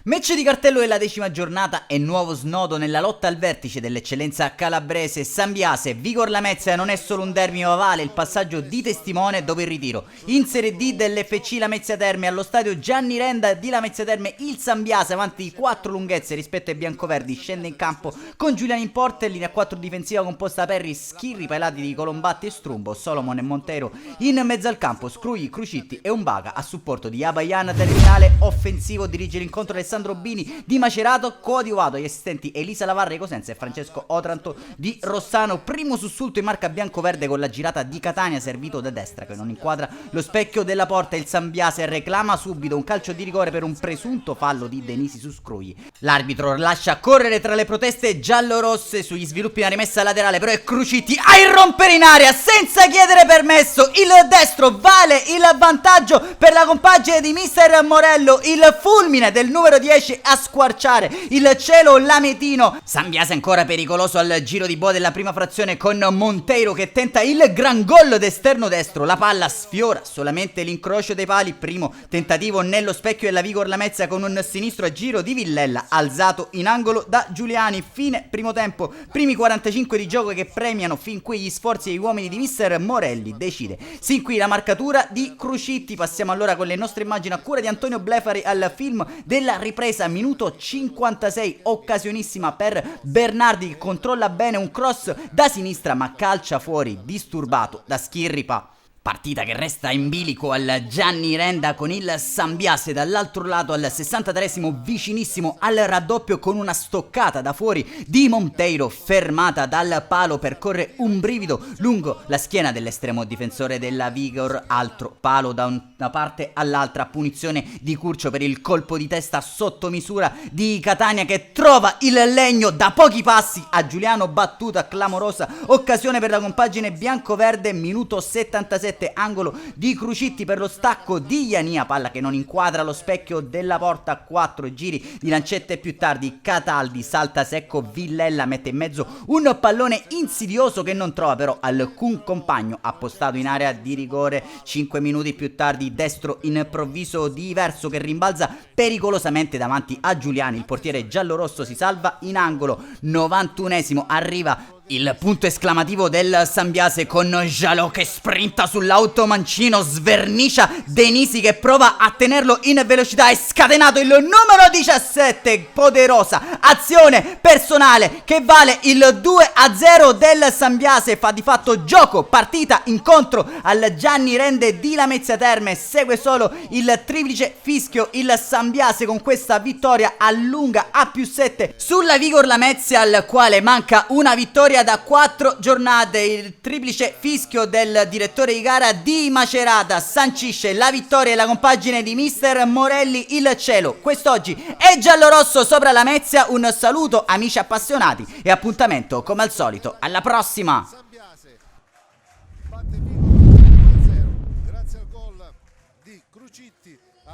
Match di cartello della 10ª giornata e nuovo snodo nella lotta al vertice dell'eccellenza calabrese. Sambiase, Vigor Lamezia non è solo un derby ma vale il passaggio di testimone dopo il ritiro. In Serie D dell'FC Lamezia Terme allo stadio Gianni Renda di Lamezia Terme il Sambiase, avanti di 4 lunghezze rispetto ai biancoverdi, scende in campo con Giuliano in porta e linea 4 difensiva composta da Perri, Schirri, Pailati di Colombatti e Strumbo, Solomon e Montero in mezzo al campo, Scrugli, Crucitti e Umbaga a supporto di Abayan. Terminale offensivo dirige l'incontro Alessandro Bini di Macerato, coadiuvato agli assistenti Elisa Lavarra di Cosenza e Francesco Otranto di Rossano. Primo sussulto in marca biancoverde con la girata di Catania servito da destra che non inquadra lo specchio della porta. Il Sambiase reclama subito un calcio di rigore per un presunto fallo di Denisi su Scrugli. L'arbitro lascia correre tra le proteste giallorosse sugli sviluppi di una rimessa laterale, però è Crucitti a irrompere in area senza chiedere permesso. Il destro vale il vantaggio per la compagine di mister Morello, il fulmine del numero 10 a squarciare il cielo lametino. Sambiase ancora pericoloso al giro di boa della prima frazione con Monteiro che tenta il gran gol d'esterno destro. La palla sfiora solamente l'incrocio dei pali, primo tentativo nello specchio della Vigor Lamezia con un sinistro a giro di Villella alzato in angolo da Giuliani. Fine primo tempo, primi 45 di gioco che premiano fin qui gli sforzi degli uomini di mister Morelli. Decide sin qui la marcatura di Crucitti. Passiamo allora con le nostre immagini a cura di Antonio Blefari al film della ripresa, minuto 56, occasionissima per Bernardi che controlla bene un cross da sinistra ma calcia fuori disturbato da Schirripa. Partita che resta in bilico al Gianni Renda con il Sambiase dall'altro lato al 63esimo vicinissimo al raddoppio con una stoccata da fuori di Monteiro fermata dal palo, percorre un brivido lungo la schiena dell'estremo difensore della Vigor, altro palo da una parte all'altra, punizione di Curcio per il colpo di testa sotto misura di Catania che trova il legno da pochi passi a Giuliano, battuta clamorosa, occasione per la compagine biancoverde, minuto 77, angolo di Crucitti per lo stacco di Iania, palla che non inquadra lo specchio della porta, 4 giri di lancette più tardi Cataldi salta secco, Villella mette in mezzo un pallone insidioso che non trova però alcun compagno appostato in area di rigore. 5 minuti più tardi destro improvviso di Verso che rimbalza pericolosamente davanti a Giuliani, il portiere giallorosso si salva in angolo. 91esimo arriva il punto esclamativo del Sambiase con Jalò che sprinta sull'auto mancino, svernicia Denisi che prova a tenerlo in velocità, è scatenato il numero 17, poderosa azione personale che vale il 2-0 del Sambiase, fa di fatto gioco, partita, incontro al Gianni Rende di Lamezia Terme. Segue solo il triplice fischio, il Sambiase con questa vittoria allunga a +7 sulla Vigor Lamezia al quale manca una vittoria da 4 giornate. Il triplice fischio del direttore di gara di Macerata sancisce la vittoria e la compagine di mister Morelli. Il cielo quest'oggi è giallorosso sopra Lamezia. Un saluto amici appassionati e appuntamento come al solito alla prossima.